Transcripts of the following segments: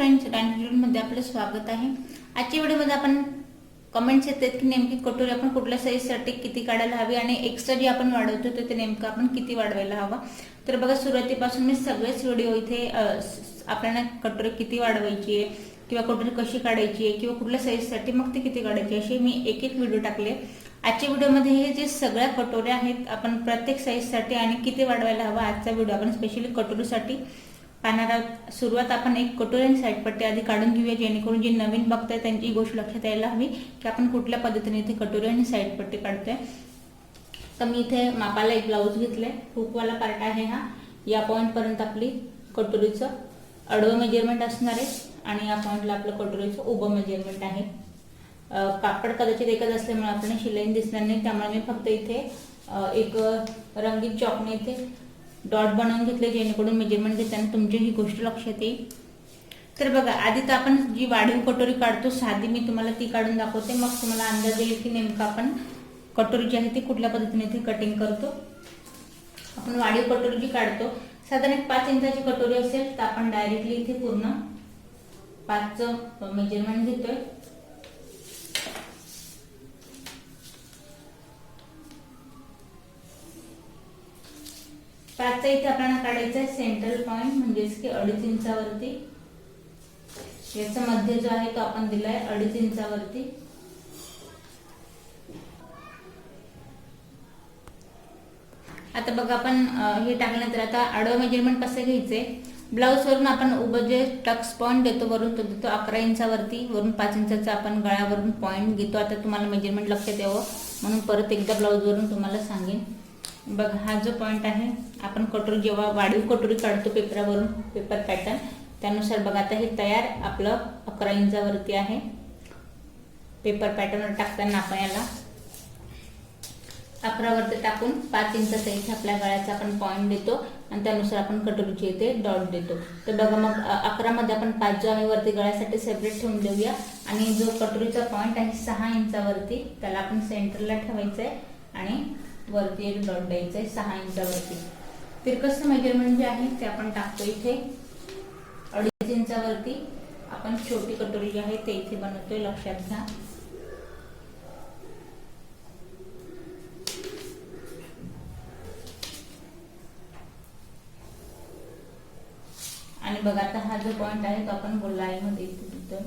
Friends, मध्ये आपलं स्वागत आहे। आजच्या व्हिडिओमध्ये आपण कमेंट्स येतात की नेमकी कटोरी आपण कुठल्या साईजसाठी किती काढायला हवी आणि एक्स्ट्रा जे आपण वाढवतो ते नेमकं आपण किती वाढवायला हवा। तर बघा, सुरुवातीपासून मी सगळेच व्हिडिओ इथे आपल्याला कटोरी किती वाढवायची आहे किंवा कटोरी कशी काढायची आहे किंवा कुठल्या साईजसाठी मग ती किती काढायची असे मी एक एक व्हिडिओ टाकले। आजच्या व्हिडिओमध्ये हे जे सगळ्या कटोऱ्या आहेत आपण प्रत्येक साईजसाठी आणि किती वाढवायला हवा आजचा व्हिडिओ आपण स्पेशली कटोरीसाठी पाहणार आहोत। सुरुवात आपण एक कटोरी साईड पट्टी आधी काढून घेऊया, जेणेकरून जे नवीन बघताय त्यांची ही गोष्ट लक्षात यायला हवी की आपण कुठल्या पद्धतीने इथे कटोरी आणि साईड पट्टी काढतोय। तर मी इथे मापाला एक ब्लाउज घेतलाय, हुकवाला पार्ट आहे हा। या पॉइंट पर्यंत आपली कटोरीचं आडवं मेजरमेंट असणार आहे आणि या पॉइंटला आपलं कटोरीचं उभं मेजरमेंट आहे। कापड कदाचित एकच असल्यामुळे आपल्याला शिलाई दिसणार नाही, त्यामुळे मी फक्त इथे एक रंगीत चॉकने इथे डॉट बनवून घेतले, जेणेकरून मेजरमेंट घेताना तुमची ही गोष्ट लक्षात येईल। तर बघा, आधी तर आपण जी वाढीव कटोरी काढतो साधी, मी तुम्हाला ती काढून दाखवते, मग तुम्हाला अंदाज येईल की नेमकं आपण कटोरी जी आहे ती कुठल्या पद्धतीने इथे कटिंग करतो। आपण वाढीव कटोरी जी काढतो साधारण 5 इंचाची कटोरी असेल तर आपण डायरेक्टली इथे पूर्ण 5चं मेजरमेंट घेतोय। पाचचा इथे आपल्याला काढायचा आहे सेंट्रल पॉइंट, म्हणजेच की 2.5 इंचावरती। याचा मध्य जो आहे तो आपण दिलाय 2.5 इंचावरती। आता बघा, आपण हे टाकल्यानंतर आता आडवं मेजरमेंट कसं घ्यायचंय, ब्लाउज वरून आपण उभं जे टक्स पॉइंट देतो वरून तो देतो 11 इंचावरती, वरून 5 इंचाचा आपण गळ्यावरून पॉइंट घेतो। आता तुम्हाला मेजरमेंट लक्षात यावं म्हणून परत एकदा ब्लाउज वरून तुम्हाला सांगेन। बघा, हा जो पॉइंट आहे आपण कटोरी जेव्हा वाढीव कटोरी काढतो पेपरावरून, पेपर पॅटर्न त्यानुसार बघा आता हे तयार आपलं 11 इंचावरती आहे। पेपर पॅटर्नवर टाकताना आपण याला 11 वरती टाकून 5 इंचाचा इथे आपल्या गळ्याचा आपण पॉइंट देतो आणि त्यानुसार आपण कटोरीचे इथे डॉट देतो। तर बघा, मग 11 मध्ये आपण 5 जो आहे वरती गळ्यासाठी सेपरेट ठेवून देऊया आणि जो कटोरीचा पॉइंट आहे 6 इंचावरती त्याला आपण सेंटरला ठेवायचं आहे आणि वरती एक डॉट द्यायचा आहे 6 इंचावरती। तिरकस मेजरमेंट जे आहे ते आपण टाकतो इथे 2.5 इंचावरती। आपण छोटी कटोरी जी आहे ते इथे बनवतोय, लक्षात घ्या। आणि बघा, आता हा जो पॉइंट आहे तो आपण गोलाईमध्ये इथे देतो।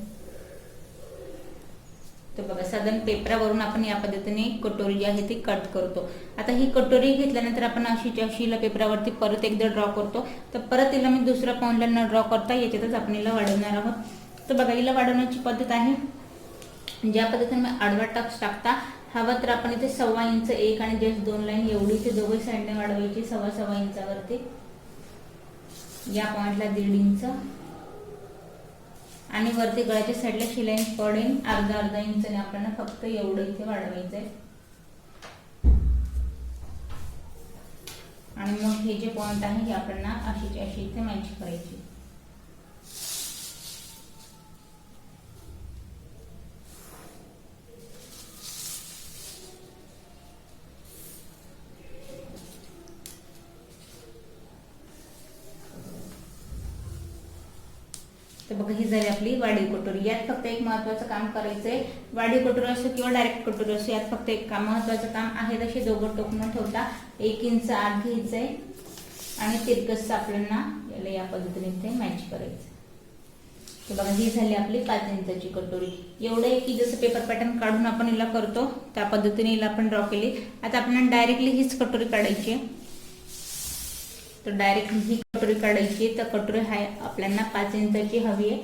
तर बघा, साधारण पेपरावरून आपण या पद्धतीने कटोरी जी आहे ती कट करतो। आता ही कटोरी घेतल्यानंतर आपण अशीला पेपरावरती परत एकदा ड्रॉ करतो। तर परत हिला मी दुसऱ्या पॉइंटला न ड्रॉ करता याच्यातच आपण हिला वाढवणार आहोत। तर बघा, हिला वाढवण्याची पद्धत आहे ज्या पद्धतीने मी आडवा टक्स टाकता हवा तर आपण इथे 1.25 इंच एक आणि जस्ट 2 लाईन एवढी इथे दोघे साईडने वाढवायची 1.25 इंचावरती। या पॉइंटला 1.5 इंच आणि वरती गळ्याच्या साईडला शिलाई पडेल अर्धा इंचने आपल्याला फक्त एवढं इथे वाढवायचंय। आणि मग हे जे पॉइंट आहे हे आपल्याला अशी इथे मॅच करायची। तर बघा, ही झाली आपली वाढीव कटोरी। यात फक्त एक महत्त्वाचं काम करायचंय, वाढीव कटोरी असो किंवा डायरेक्ट कटोरी असो, यात फक्त एक महत्त्वाचं काम आहे, तसे दोघं टोक न ठेवता 1 इंच आत घ्यायचंय आणि तिरकस आपल्याला याला या पद्धतीने इथे मॅच करायचं। तर बघा, ही झाली आपली 5 इंचाची कटोरी। एवढं आहे की जसं पेपर पॅटर्न काढून आपण हिला करतो त्या पद्धतीने हिला आपण ड्रॉ केली। आता आपल्याला डायरेक्टली हीच कटोरी काढायची आहे। तर डायरेक्टली ही कटोरी काढायची, तर कटोरी आहे आपल्याला 5 इंचाची हवी आहे।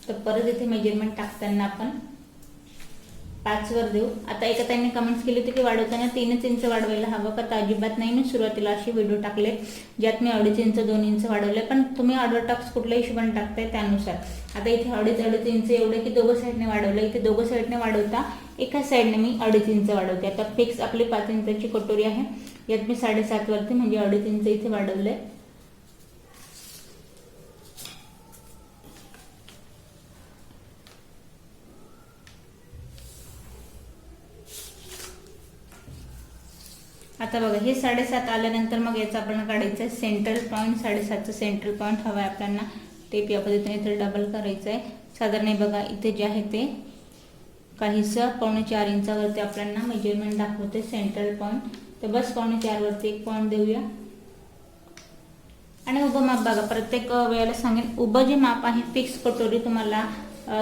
तर परत इथे मेजरमेंट टाकताना आपण 5 वर देऊ। आता एका ताईने कमेंट्स केले होते की वाढवताना 3 इंच वाढवायला हवं का, तर अजिबात नाही। मी सुरुवातीला असे व्हिडिओ टाकले ज्यात मी 2.5 इंच 2 इंच वाढवले, पण तुम्ही आडवा टक्स कुठल्या हिशोबाने टाकताय त्यानुसार। आता इथे 2.5 इंच एवढे की दोघं साईडने वाढवलं, इथे दोघं साईडने वाढवता एका साईडने मी 2.5 इंच वाढवते। आता फिक्स आपली 5 इंचाची कटोरी आहे, यात मी 7.5 वरती म्हणजे 2.5 इंच इथे वाढवलंय। आता बघा, हे 7.5 आल्यानंतर मग याचा आपण काढायचं सेंट्रल पॉइंट। 7.5चा सेंट्रल पॉइंट हवा आहे आपल्याला टेप या पद्धतीने इथे डबल करायचं आहे. साधारण हे बघा इथे जे आहे ते काहीसं 4.25 इंचावरती आपल्याला मेजरमेंट दाखवते सेंट्रल पॉईंट. तर बस 4.25 वरती एक पॉईंट देऊया. आणि उभं माप बघा, प्रत्येक वेळेला सांगेन उभं जे माप आहे फिक्स कटोरी तुम्हाला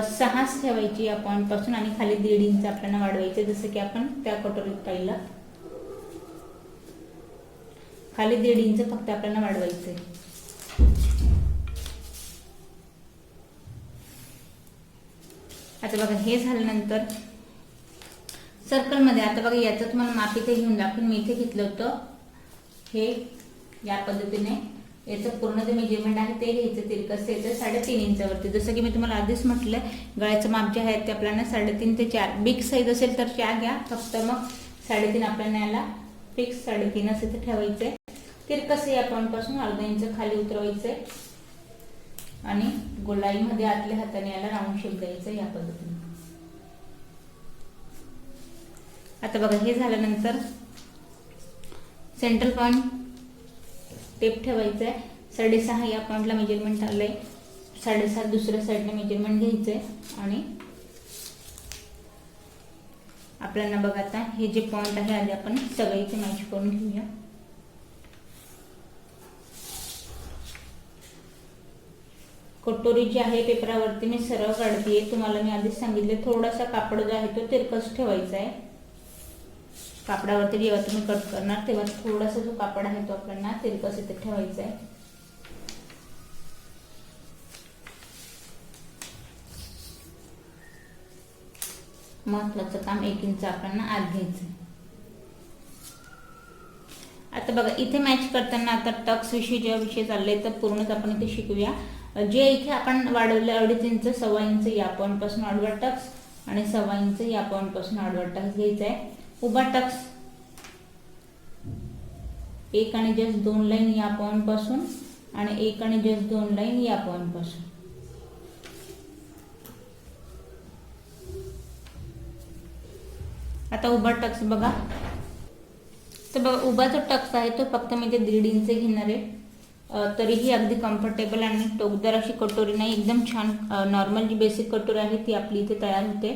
6 ठेवायची या पॉईंट पासून आणि खाली 1.5 इंच आपल्याला वाढवायचे. जसं की आपण त्या कटोरीत पाहिलं, खाली 1.5 इंच फक्त आपल्याला वाढवायचे. आता बघा हे झाल्यानंतर सर्कलमध्ये आता बघा याचं तुम्हाला माप इथे घेऊन दाखवून मी इथे घेतलं होतं. हे या पद्धतीने याचं पूर्ण जे मेजरमेंट आहे ते घ्यायचं तिरकस याचं 3.5 इंचावरती. जसं की मी तुम्हाला आधीच म्हटलं गळ्याचं माप जे आहे ते आपल्याला 3.5 ते 4. बिग साईज असेल तर 4 घ्या फक्त, मग 3.5 आपल्याला याला फिक्स 3.5 असं इथे ठेवायचंय. तिरकस या पॉईंट पासून अर्धा इंच खाली उतरवायचंय आणि गोलाईमध्ये आतल्या हाताने याला राऊंड शेप द्यायचा या पद्धतीने. आता बघा हे झाल्यानंतर सेंट्रल पॉईंट टेप ठेवायचा आहे. 6.5 या पॉईंटला मेजरमेंट आलंय. 7.5 दुसऱ्या साईडने मेजरमेंट घ्यायचंय आणि आपल्याला बघा आता हे जे पॉईंट आहे आधी आपण सगळे इथे मॅच करून घेऊया. कटोरी जी आहे पेपरावरती मी सरळ काढते. तुम्हाला मी आधीच सांगितले थोडासा कापड जो आहे तो तिरकस ठेवायचा आहे. कापडावरती जेव्हा तुम्ही कट करणार तेव्हा थोडासा जो कापड आहे तो आपल्याला तिरकस इथे ठेवायचा आहे. महत्वाचं काम 1 इंच आपल्याला आत घ्यायचं. आता बघा इथे मॅच करताना आता टक्स विषयी जेव्हा विषय चालले तर पूर्णच आपण इथे शिकूया. जे इथे आपण वाढवले 2.5 इंच 1.25 इंच या पॉईंट पासून आडवा टक्स आणि 1.25 इंच या पॉईंट पासून आडवा टक्स घ्यायचा आहे. उभा टक्स 1 आणि जस्ट 2 लाईन या पॉईंट पासून आणि 1 आणि जस्ट 2 लाईन या पॉईंट पासून. आता उभा टक्स बघा, तर बघा उभा जो टक्स आहे तो फक्त मी ते 1.5 इंच घेणार आहे. तरीही अगदी कम्फर्टेबल आणि टोकदार अशी कटोरी नाही, एकदम छान नॉर्मल जी बेसिक कटोरी आहे ती आपली इथे तयार होते.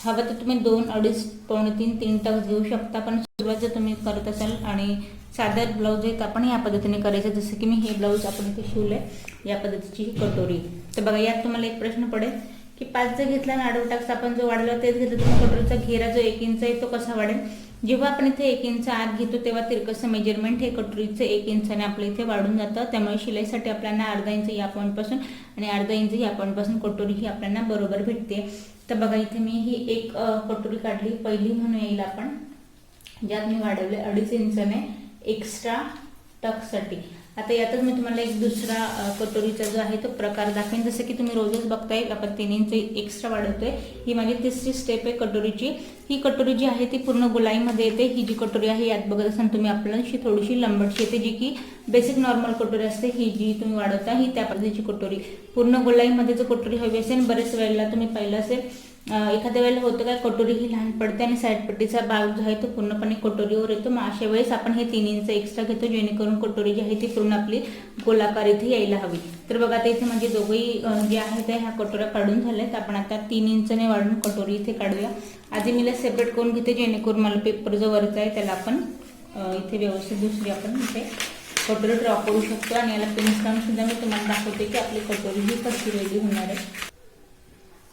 हवं तर तुम्ही 2, 2.5, 2.25, 3 टक्स घेऊ शकता. पण सुरुवात जर तुम्ही करत असाल आणि साधा ब्लाऊज आहेत आपण या पद्धतीने करायचं. जसं की मी हे ब्लाऊज आपण इथे शिवलंय या पद्धतीची ही कटोरी. तर बघा यात तुम्हाला एक प्रश्न पडेल की 5 जर घेतला आणि आडवा टक्स आपण जो वाढला तेच घेतलं तर कटोरीचा घेरा जो 1 इंच आहे तो कसा वाढेल. जेव्हा आपण इथे 1 इंच आत घेतो तेव्हा तिरकसं मेजरमेंट हे कटोरीचं 1 इंचाने आपल्या इथे वाढून जातं. त्यामुळे शिलाईसाठी आपल्याला अर्धा इंच या पॉईंट पासून आणि अर्धा इंच या पॉईंट पासून कटोरी ही आपल्याला बरोबर भेटते. तर बघा इथे मी ही एक कटोरी काढली, पहिली म्हणून येईल आपण, ज्यात मी वाढवले 2.5 इंचाने एक्स्ट्रा टक्ससाठी. आता यातच मी तुम्हाला एक दुसरा कटोरीचा जो आहे तो प्रकार दाखवेन. जसं की तुम्ही रोजच बघताय आपण 3 इंच एक्स्ट्रा वाढवतोय. ही माझी तिसरी स्टेप आहे कटोरीची. ही कटोरी जी आहे ती पूर्ण गोलाईमध्ये येते. ही जी कटोरी आहे यात बघत असाल तुम्ही आपल्याला थोडीशी लंबटशी येते, जी की बेसिक नॉर्मल कटोरी असते. ही जी तुम्ही वाढवता ही त्या पद्धतीची कटोरी. पूर्ण गोलाईमध्ये जो कटोरी हवी असेल, बरेच वेळेला तुम्ही पाहिलं असेल एखाद्या वेळेला होतं काय कटोरी ही लहान पडते आणि साईड पट्टीचा भाग जो आहे तो पूर्णपणे कटोरीवर येतो. मग अशा वेळेस आपण हे 3 इंच एक्स्ट्रा घेतो जेणेकरून कटोरी जी आहे ती पूर्ण आपली गोलाकार इथे यायला हवी. तर बघा आता इथे म्हणजे दोघंही जे आहेत ह्या कटोऱ्या काढून झाल्यात. आपण आता 3 इंचने वाढून कटोरी इथे काढूया. आधी मी सेपरेट करून घेते जेणेकरून मला पेपर जो वरचा आहे त्याला आपण इथे व्यवस्थित दुसरी आपण इथे कटोरी ड्रॉ करू शकतो. आणि याला पिन्स लावून सुद्धा मी तुम्हाला दाखवते की आपली कटोरी ही कशी रेडी होणार आहे.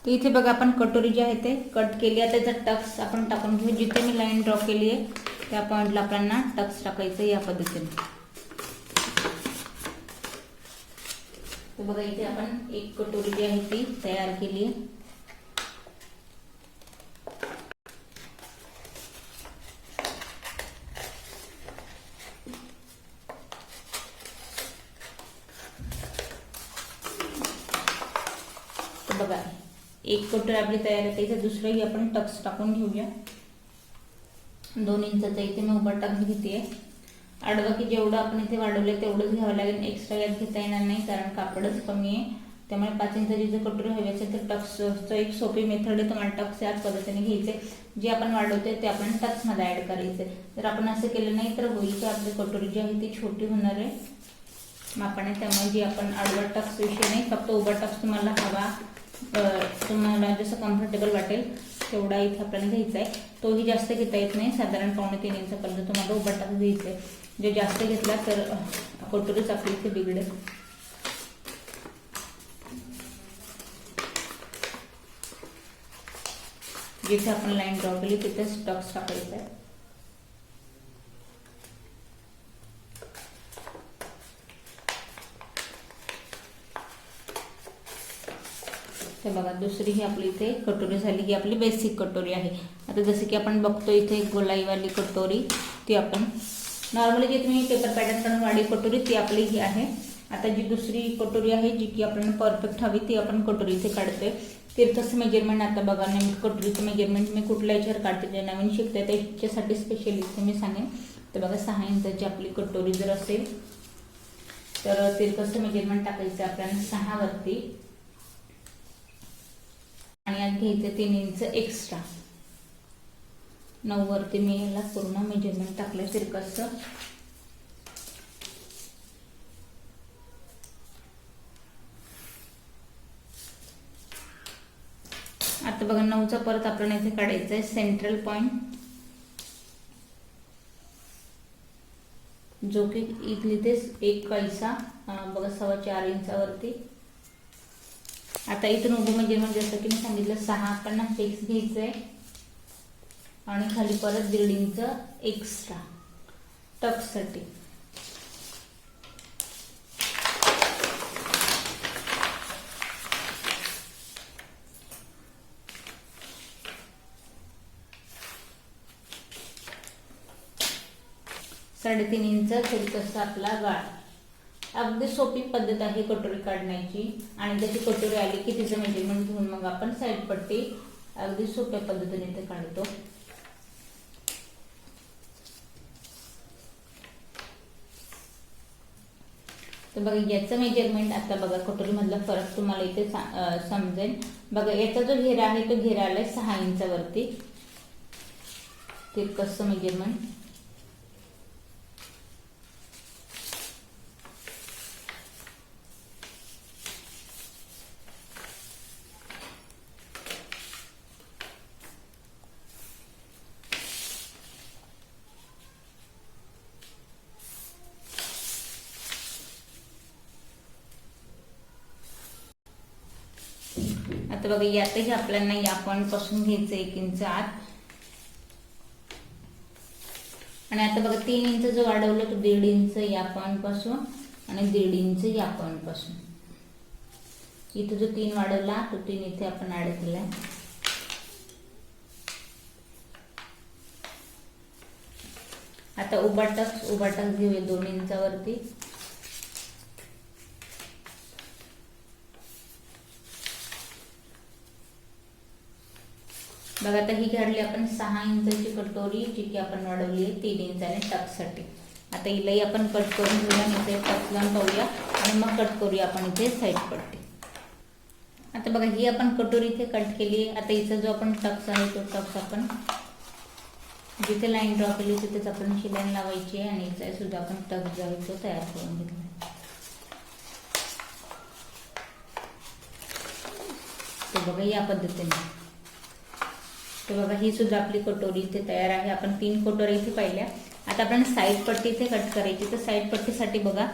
तर इथे बघा आपण कटोरी जी आहे ते कट केली. आता त्याचा टक्स आपण टाकून घेऊ. जिथे मी लाईन ड्रॉ केली आहे त्या पॉईंटला आपल्याला टक्स टाकायचं या पद्धतीने. तर बघा इथे आपण एक कटोरी जी आहे ती तयार केली आहे. बघा एक कटोरी आपली तयार आहे. त्याचा दुसराही आपण टक्स टाकून घेऊया. 2 इंचाचा इथे मी उभा टक्स घेते. आडवा की जेवढं आपण इथे वाढवलं तेवढंच घ्यावं लागेल. एक्स्ट्रा यात घेता येणार नाही कारण कापडच कमी आहे. त्यामुळे 5 इंचाची जर कटोरी हवी असेल तर टक्सचं एक सोपी मेथड आहे. तुम्हाला टक्स याच पद्धतीने घ्यायचे. जे आपण वाढवतोय ते आपण टक्समध्ये ॲड करायचे. जर आपण असं केलं नाही तर होईल की आपली कटोरी जी आहे ती छोटी होणार आहे. मापाने, त्यामुळे जी आपण आडवा टक्स विषय नाही, फक्त उभा टक्स तुम्हाला हवा, तुम्हाला जसं कम्फर्टेबल वाटेल तेवढा इथे आपल्याला घ्यायचा आहे. तोही जास्त घेता येत नाही, साधारण 2.5 इंचापर्यंत तुम्हाला उभा टक्स घ्यायचा आहे. जे जास्त घेतला तर कटोरीच आपली इथे बिघडेल. जिथे आपण लाईन ड्रॉ केली तिथेच टक्स टाकायचा आहे. तर बघा, दुसरी ही आपली इथे कटोरी झाली, ही आपली बेसिक कटोरी आहे. आता जसं की आपण बघतो इथे गोलाईवाली कटोरी, ती आपण नॉर्मली जी तुम्ही पेपर पॅटर्न काढून वाढी कटोरी ती आपली ही आहे. आता जी दुसरी कटोरी आहे जी की आपल्याला परफेक्ट हवी ती आपण कटोरी इथे काढतोय. तिरकसं मेजरमेंट आता बघा, नेमकं कटोरीचं मेजरमेंट मी कुठल्या याच्यावर काढते, जे नवीन शिकते त्याच्यासाठी स्पेशली इथे मी सांगेन. तर बघा, 6 इंचाची आपली कटोरी जर असेल तर तिरकसं मेजरमेंट टाकायचं आपल्याला 6 वरती, आणि यात घ्यायचं 3 इंच एक्स्ट्रा. 9 वरती मी याला पूर्ण मेजरमेंट टाकलं तिरकसं. आता बघा, 9चा परत आपल्याला इथे काढायचा आहे सेंट्रल पॉइंट, जो की इथली तेच 1 पैसा बघा 4.25 इंचावरती. आता इथून उभं मेजरमेंट जसं की मी सांगितलं 6 आपण फिक्स घ्यायचं आहे, आणि खाली परत 1.5 इंच एक्स्ट्रा टक्ससाठी. साडेतीन इंच तिरकसा आपला गाळ. अगदी सोपी पद्धत आहे कटोरी काढण्याची, आणि त्याची कटोरी आली की तिचं मेजरमेंट घेऊन मग आपण साईड पट्टी अगदी सोप्या पद्धतीने इथे काढतो. तर बघा, याचं मेजरमेंट आता बघा कटोरी मधला फरक तुम्हाला इथे समजेल. बघा, याचा जो घेरा आहे तो घेरा आलाय 6 इंचावरती, तिरकसं मेजरमेंट. आता बघा, यातही आपल्याला या पॉइंट पासून घ्यायचं 1 इंच आत, आणि आता बघा 3 इंच जो वाढवलं तो 1.5 इंच या पॉइंट पासून, आणि 1.5 इंच या पॉइंट पासून. इथे जो 3 वाढवला तो 3 इथे आपण ऍड केलाय. आता उभा टक्स घेऊया 2 इंचावरती. बघा, आता ही काढली आपण 6 इंचाची कटोरी, जी की आपण वाढवली आहे 3 इंचाने टक्ससाठी. आता हिलाही आपण कट करून घेऊया, इथे टक्स लावून पाहूया, आणि मग कट करूया आपण इथे साईड पट्टी. आता बघा, ही आपण कटोरी इथे कट केली. आता हिचा जो आपण टक्स आहे तो टक्स आपण जिथे लाईन ड्रॉ केली तिथेच आपण शिलाईन लावायची आहे, आणि हिचा सुद्धा आपण टक्स जो आहे तो तयार करून घेतला. तर बघा, या पद्धतीने. तर बघा, ही सुद्धा आपली कटोरी इथे तयार आहे. आपण 3 कटोरी इथे पाहिल्या. आता आपण साईड पट्टी इथे कट करायची. तर साईड पट्टीसाठी बघा,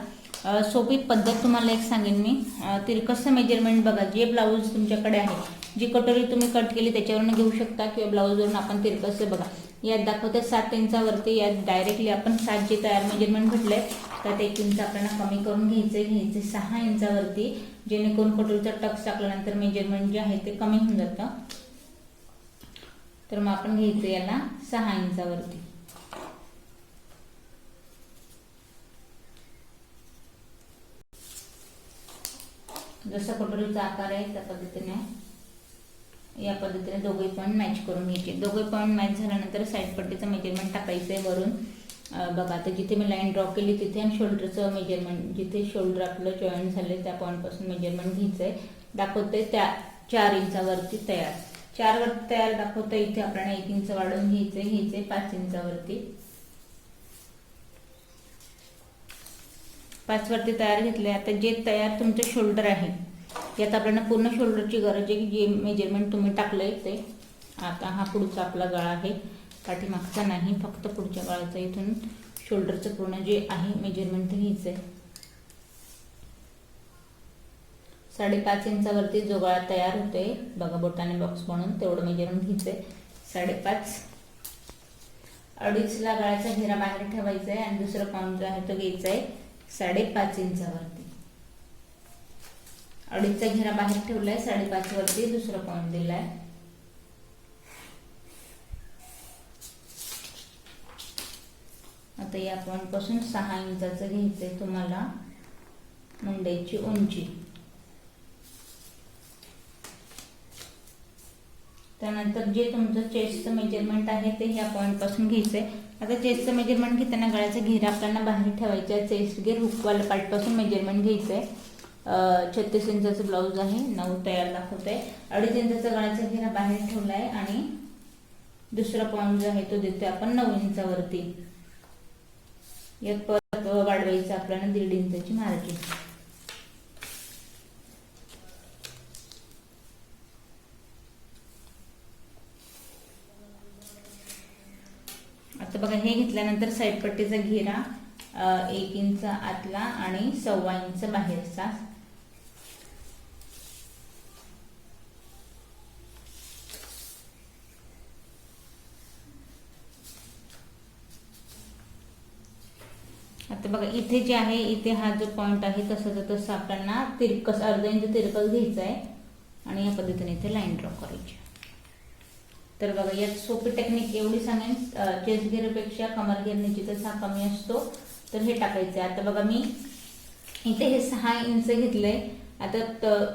सोपी पद्धत तुम्हाला एक सांगेन मी. तिरकसं मेजरमेंट बघा, जे ब्लाऊज तुमच्याकडे आहे, जी कटोरी तुम्ही कट केली त्याच्यावरून घेऊ शकता, किंवा ब्लाऊजवरून आपण तिरकसं बघा, यात दाखवते 7 इंचावरती. यात डायरेक्टली आपण 7 जे तयार मेजरमेंट भेटले त्यात 1 इंच आपल्याला कमी करून घ्यायचे 6 इंचावरती, जेणेकरून कटोरीचा टक्स टाकल्यानंतर मेजरमेंट जे आहे ते कमी होऊन जातं. तर मग आपण घ्यायचं याला 6 इंचावरती. जसा कटोरीचा आकार आहे त्या पद्धतीने या पद्धतीने दोघे पॉइंट मॅच करून घ्यायचे. दोघे पॉइंट मॅच झाल्यानंतर साईड पट्टीचं मेजरमेंट टाकायचं आहे वरून. बघा, आता जिथे मी लाईन ड्रॉ केली तिथे, आणि शोल्डरचं मेजरमेंट जिथे शोल्डर आपलं जॉईंट झाले त्या पॉईंटपासून मेजरमेंट घ्यायचं आहे. दाखवते त्या 4 इंचावरती तयार. 4 वरती तयार दाखवतं. इथे आपल्याला 1 इंच वाढवून घ्यायचे 5 इंचावरती. 5 वरती तयार घेतले. आता जे तयार तुमचं शोल्डर आहे यात आपल्याला पूर्ण शोल्डरची गरज आहे की जे मेजरमेंट तुम्ही टाकलंय ते. आता हा पुढचा आपला गळा आहे, पाठीमागचा नाही, फक्त पुढच्या गळाचा. इथून शोल्डरचं पूर्ण जे आहे मेजरमेंट ते घ्यायचं आहे. 5.5 इंचावरती जो गळा तयार होतोय बघा बोटाने बॉक्स बनवून तेवढं मेजरमेंट घ्यायचंय. 5.5. 2.5ला गळ्याचा घेरा बाहेर ठेवायचा आहे आणि दुसरा पॉईंट जो आहे तो घ्यायचा आहे 5.5 इंचावरती. 2.5चा घेरा बाहेर ठेवलाय, 5.5 वरती दुसरा पॉईंट दिलाय. आता या पॉईंट पासून 6 इंचाचं घ्यायचंय तुम्हाला मुंड्याची उंची. त्यानंतर जे तुमचं चेस्टचं मेजरमेंट आहे ते ह्या पॉईंट पासून घ्यायचंय. आता चेस्टचं मेजरमेंट घेताना गळ्याचा घेरा आपल्याला बाहेर ठेवायचा आहे. चेस्ट घेर हुकवाल्या पार्ट पासून मेजरमेंट घ्यायचंय. 36 इंचाचं ब्लाऊज आहे, 9 तयार दाखवतंय. 2.5 इंचाचा गळ्याचा घेरा बाहेर ठेवलाय आणि दुसरा पॉईंट जो आहे तो देतोय आपण 9 इंचावरती. यात परत वाढवायचं आपल्याला 1.5 इंचाची मार्जिन. आता बघा हे घेतल्यानंतर साईड पट्टीचा घेरा 1 इंच आतला आणि 1.25 इंच बाहेरचा. आता बघा इथे जे आहे इथे हा जो पॉइंट आहे तसं आपल्याला तिरकस 1/2 इंच तिरकस घ्यायचा आहे आणि या पद्धतीने इथे लाईन ड्रॉ करायची. तर बघा यात सोपी टेक्निक एवढी सांगेन, चेस्ट घेरपेक्षा कमर घेर निश्चितच हा कमी असतो तर हे टाकायचं आहे. आता बघा मी इथे हे 6 इंच घेतलंय. आता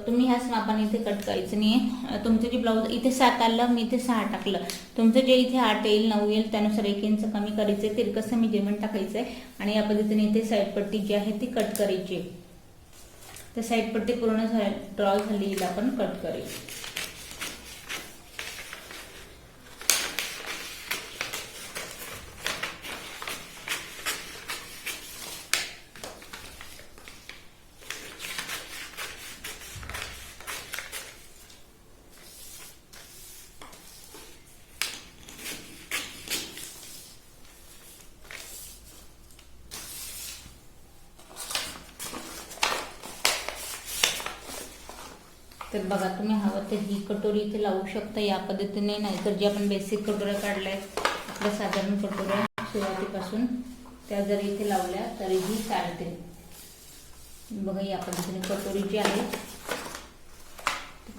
तुम्ही ह्याच मापाने इथे कट करायचं नाही. तुमचं जे ब्लाऊज इथे 7 आलं, मी इथे 6 टाकलं. तुमचं जे इथे 8 येईल 9 येईल त्यानुसार 1 इंच कमी करायचंय, तिरकसं मेजरमेंट टाकायचंय आणि या पद्धतीने इथे साईड पट्टी जी आहे ती कट करायची. तर साईड पट्टी पूर्ण ड्रॉ झाली आपण कट करायची. तर बघा तुम्ही हवं तर ही कटोरी इथे लावू शकता या पद्धतीने, नाहीतर जे आपण बेसिक कटोऱ्या काढल्या आहेत आपल्या साधारण कटोऱ्या सुरुवातीपासून त्या जर इथे लावल्या तरीही चालते. बघा या पद्धतीने कटोरी जी आहे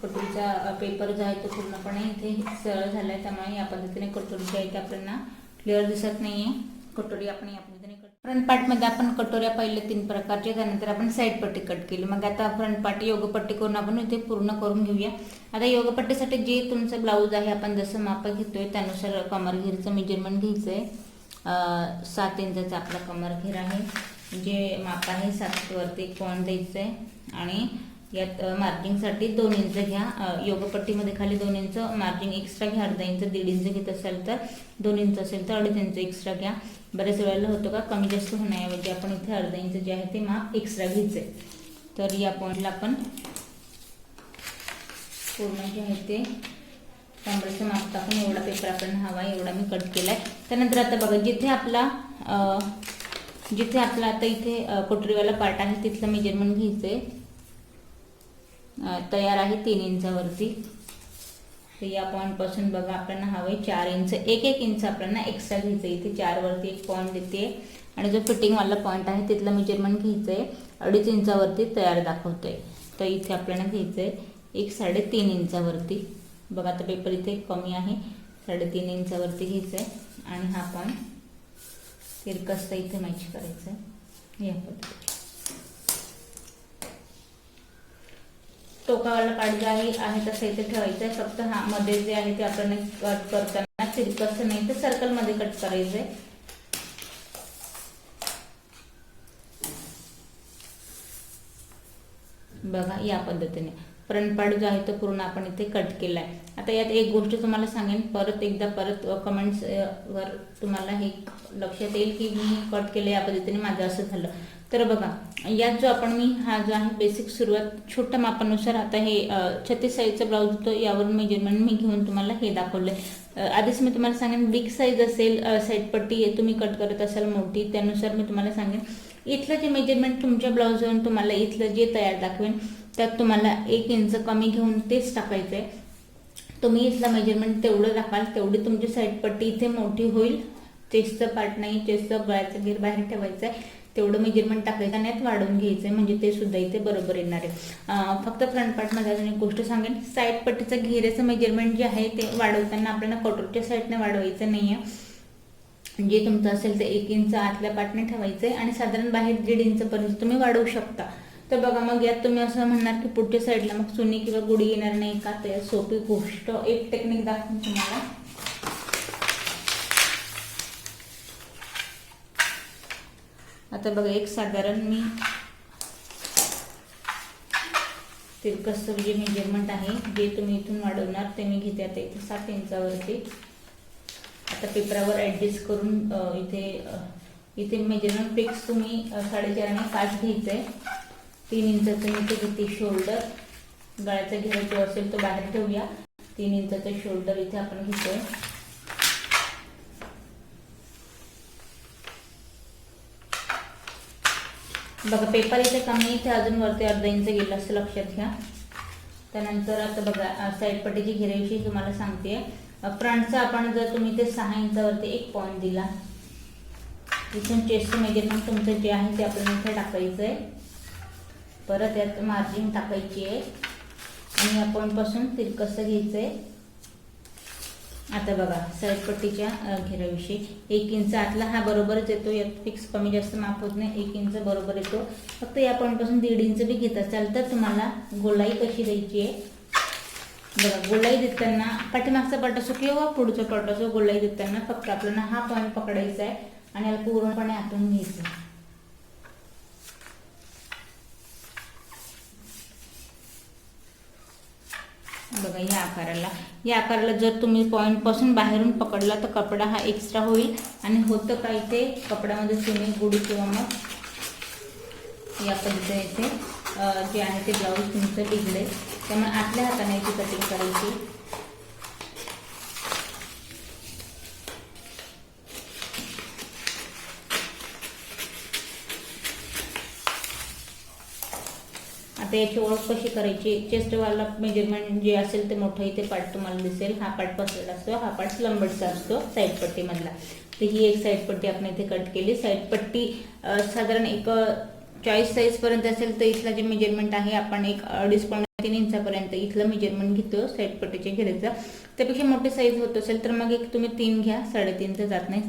कटोरीचा पेपर जो आहे तो पूर्णपणे इथे सरळ झालाय, त्यामुळे या पद्धतीने कटोरी जी आहे ते आपल्याला क्लिअर दिसत नाहीये. कटोरी आपण या पद्धतीने फ्रंट पार्ट मध्ये आपण कटोऱ्या पाहिल्या 3 प्रकारचे, त्यानंतर आपण साईड पट्टी कट केली. मग आता फ्रंट पार्ट योगपट्टी करून आपण इथे पूर्ण करून घेऊया. आता योगपट्टीसाठी जे तुमचं ब्लाऊज आहे आपण जसं माप घेतोय त्यानुसार कमर घेरचं मेजरमेंट घ्यायचंय. 7 इंचाचा आपला कमर घेर आहे, जे माप आहे 7 वरती 1 पॉईंट द्यायचंय आणि यात मार्जिंगसाठी 2 इंच घ्या. योगपट्टीमध्ये खाली 2 इंच मार्जिंग एक्स्ट्रा घ्या. 1/2 इंच 1.5 इंच घेत असेल तर 2 इंच असेल तर 2.5 इंच एक्स्ट्रा घ्या. बरेच वेळेला होतो का कमी जास्त होण्याऐवजी आपण इथे 1/2 इंच जे आहे ते माप एक्स्ट्रा घ्यायचंय. तर या पॉईंटला आपण पूर्ण जे आहे ते कमरेचं माप टाकून एवढा पेपर आपल्याला हवा एवढा मी कट केलाय. त्यानंतर आता बघा जिथे आपला आता इथे कटोरीवाला पार्ट आहे तिथलं मेजरमेंट घ्यायचंय. तयार आहे 3 इंचावरती. तर या पॉईंट पासून बघा आपल्याला हवंय 4 इंच, 1 इंच आपल्याला एक्स्ट्रा घ्यायचं. इथे 4 वरती 1 पॉईंट देते आणि जो फिटिंग वाला पॉईंट आहे तिथलं मेजरमेंट घ्यायचंय. 2.5 इंचावरती तयार दाखवतोय तर इथे आपल्याला घ्यायचंय 3.5 इंचावरती. बघा आता पेपर इथे कमी आहे, 3.5 इंचावरती घ्यायचंय आणि हा पॉईंट तिरकस इथे मॅच करायचंय. या पद्धतीने टोकावाला पार्ट जे आहे तसं इथे ठेवायचं आहे. फक्त हा मध्ये जे आहे ते आपण कट करताना तिरकस नाही तर सर्कल मध्ये कट करायचंय. बघा या पद्धतीने फ्रंट पार्ट जो आहे तो पूर्ण आपण इथे कट केलाय. आता यात एक गोष्ट तुम्हाला सांगेन, परत कमेंट्स वर तुम्हाला हे लक्षात येईल की मी कट केलं या पद्धतीने माझं असं झालं. तर बघा, यात जो आपण मी हा जो आहे बेसिक सुरुवात छोट्या मापानुसार, आता हे 36 साईजचा ब्लाऊज होतो, यावरून मेजरमेंट मी घेऊन तुम्हाला हे दाखवलंय। आधीच मी तुम्हाला सांगेन, बिग साईज असेल साईड पट्टी तुम्ही कट करत असाल मोठी, त्यानुसार मी तुम्हाला सांगेन इथलं जे मेजरमेंट तुमच्या ब्लाऊजवरून तुम्हाला इथलं जे तयार दाखवेन त्यात तुम्हाला 1 इंच कमी घेऊन तेच टाकायचं आहे। तुम्ही इथलं मेजरमेंट तेवढं टाकाल तेवढी तुमची साईड पट्टी इथे मोठी होईल। चेस्टचं पार्ट नाही, चेस्टचं गळ्याचं घेर बाहेर ठेवायचं आहे, तेवढं मेजरमेंट टाकायचं आणि यात वाढवून घ्यायचं आहे, म्हणजे ते सुद्धा इथे बरोबर येणार आहे। फक्त फ्रंट पार्टमध्ये अजून एक गोष्ट सांगेन, साईड पट्टीचं घेरेचं मेजरमेंट जे आहे ते वाढवताना आपल्याला कटोरच्या साईडने वाढवायचं नाही आहे। जे तुमचं असेल ते 1 इंच आतल्या पार्टने ठेवायचं आहे आणि साधारण बाहेर 1.5 इंचपर्यंत तुम्ही वाढवू शकता। तर बघा, मग यात तुम्ही असं म्हणणार की पुढच्या साईडला मग चुनी किंवा गुढी येणार नाही का? तर सोपी गोष्ट, एक टेक्निक दाखवून तुम्हाला। आता बघा, एक साधारण मी तिरकसचं जे मेजरमेंट आहे जे तुम्ही इथून वाढवणार ते मी घेते आता इथे 7 इंचावरती। आता पेपरावर ॲडजस्ट करून इथे मेजरमेंट फिक्स तुम्ही 4.5 आणि 5 घ्यायचं आहे। 3 इंचाचं मी इथे घेते शोल्डर, गळ्याचा घेरा जो असेल तो बाहेर ठेवूया। 3 इंचाचं शोल्डर इथे आपण घेतोय। बघा, पेपर इथे कमी, इथे अजून वरती अर्धा इंच गेला असं लक्षात घ्या। त्यानंतर आता बघा, साईड पट्टीची घेऱ्याविषयी तुम्हाला सांगते। फ्रंटचा आपण जर तुम्ही ते 6 इंचावरती 1 पॉईंट दिला, इथून चेस्टचं मेजरमेंट तुमचं जे आहे ते आपल्याला इथे टाकायचं आहे। परत यात मार्जिन टाकायची आहे आणि या पॉईंटपासून तिरकसं घ्यायचं आहे। आता बघा, साईड पट्टीच्या घेऱ्याविषयी 1 इंच आतला हा बरोबरच येतो, यात फिक्स कमी जास्त माप होत नाही, 1 इंच बरोबर येतो। फक्त या पॉईंटपासून 1.5 इंच बी घेत असाल तर तुम्हाला गोलाई कशी द्यायची आहे बघा। गोलाई देताना पाठीमागचा पार्ट असो किंवा पुढचा पार्ट असो, गोलाई देताना फक्त आपल्याला हा पॉईंट पकडायचा आहे आणि याला पूर्णपणे आतून घ्यायचं। बघा, या आकाराला जर तुम्ही पॉईंट पासून बाहेरून पकडला तर कपडा हा एक्स्ट्रा होईल आणि होतं काय ते कपड्यामध्ये चुनी गुढी किंवा मग या पद्धतीने इथे जे आहे ते ब्लाऊज तुमचं बिघडेल। त्यामुळे आतल्या हाताने याची कटिंग करायची। आता याची ओळख कशी करायची? चेस्टवाला मेजरमेंट जे असेल ते मोठं इथे पार्ट तुम्हाला दिसेल, हा पार्ट पसरला असतो, हा पार्ट लंबटचा असतो साईड पट्टीमधला। तर ही एक साईड पट्टी आपण इथे कट केली। साईड पट्टी साधारण एक 40 साईज पर्यंत असेल तर इथला जे मेजरमेंट आहे आपण एक 2.5-3 इंचापर्यंत इथलं मेजरमेंट घेतो साईड पट्टीच्या घेऱ्याचं। त्यापेक्षा मोठी साईज होत असेल तर मग एक तुम्ही 3 घ्या, 3.5 तर जात नाही,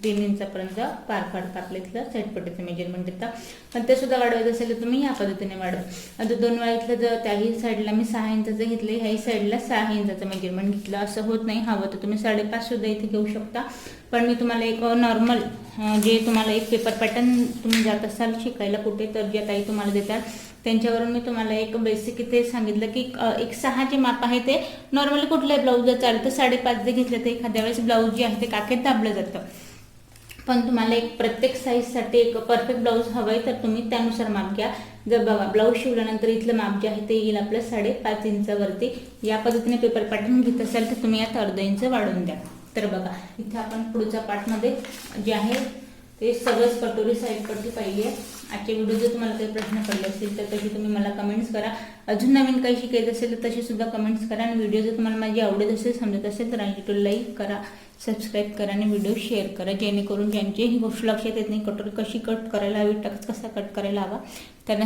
3 इंचापर्यंत पार पाडता आपल्या इथलं साईड पट्टीचं मेजरमेंट येतं। पण ते सुद्धा वाढवायचं असेल तर तुम्ही या पद्धतीने वाढवा। आता 2 वेळा इथलं जर त्याही साईडला मी 6 इंचाचं घेतले, ह्याही साईडला 6 इंचाचं मेजरमेंट घेतलं, असं होत नाही। हवं तर तुम्ही 5.5 सुद्धा इथे घेऊ शकता। पण मी तुम्हाला एक नॉर्मल जे तुम्हाला एक पेपर पॅटर्न तुम्ही जात असाल शिकायला कुठे, तर ज्या ताई तुम्हाला देतात त्यांच्यावरून मी तुम्हाला एक बेसिक इथे सांगितलं की एक 6 जे माप आहे ते नॉर्मली कुठल्याही ब्लाऊजला चालतं। 5.5 जर घेतलं तर एखाद्या वेळेस ब्लाऊज जे आहे ते काखेत दाबलं जातं, पण तुम्हाला एक प्रत्येक साईजसाठी एक परफेक्ट ब्लाऊज हवं आहे तर तुम्ही त्यानुसार माप घ्या। जर बघा, ब्लाऊज शिवल्यानंतर इथलं माप जे आहे ते येईल आपलं 5.5 इंचावरती। या पद्धतीने पेपर पॅटर्न घेत असाल तर तुम्ही यात अर्धा इंच वाढवून द्या। तर बघा, इथे आपण पुढच्या पार्टमध्ये जे आहे ते सगळंच कटोरी साईड पट्टी पाहिली आहे। आजच्या व्हिडिओ जर तुम्हाला काही प्रश्न पडले असतील तर तशी तुम्ही मला कमेंट्स करा। अजून नवीन काही शिकायचं असेल तर तशी सुद्धा कमेंट्स करा आणि व्हिडिओ जर तुम्हाला माझी आवडत असेल, समजत असेल तर YouTube लाईक करा, सबस्क्राईब करा आणि व्हिडिओ शेअर करा, जेणेकरून ज्यांची ही गोष्ट लक्षात येत नाही कटोरी कशी कट करायला हवी, टक्स कसा कट करायला हवा त्यांना